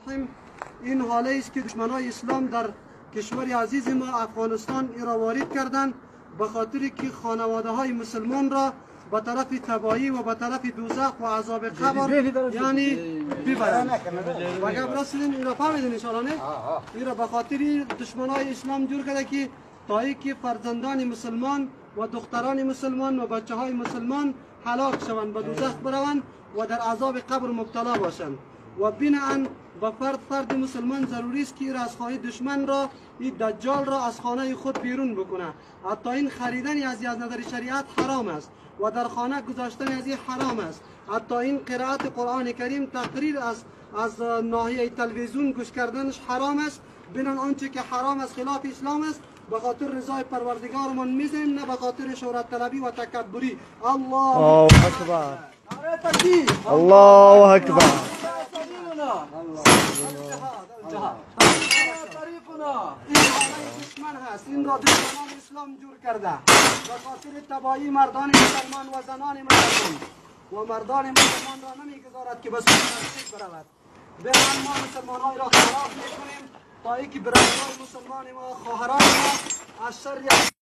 الرحیم. این حاله است که دشمنان اسلام در کشور عزیز ما افغانستان را وارد کردند به خاطر که خانواده های مسلمان را به طرف تباهی و به طرف دوزخ و عذاب قبر یعنی ببرند. و گپ رسیدین این را فهمیدین ان شاء الله نه؟ این را به خاطر دشمنان اسلام جور کرده که تا اینکه فرزندان مسلمان و دختران مسلمان و بچه های مسلمان هلاک شوند، به دوزخ بروند و در عذاب قبر مبتلا باشند. و بناهن به فرد مسلمان ضروری است که رستخواهی دشمن را، این دجال را از خانه خود بیرون بکنه. حتی این خریدن از نظر شریعت حرام است و در خانه گذاشتن از این حرام است. حتی این قرائت قرآن کریم تقریر از ناحیه تلویزیون گوش کردنش حرام است. بنان آنچه که حرام است خلاف اسلام است. به خاطر رضای پروردگارمان میزنیم، نه به خاطر شهرت طلبی و تکبری. الله اکبر. الله اکبر. دشمن هست، این را دشمنان اسلام جور کرده به خاطر تباهی مردان مسلمان و زنان مسلمان و مردان مسلمان را نمیگذارد که به سوی مسجد برود. بنابراین ما مسلمان های را خلاف میکنیم تا اینکه برادران مسلمان ما، خواهران ما از شر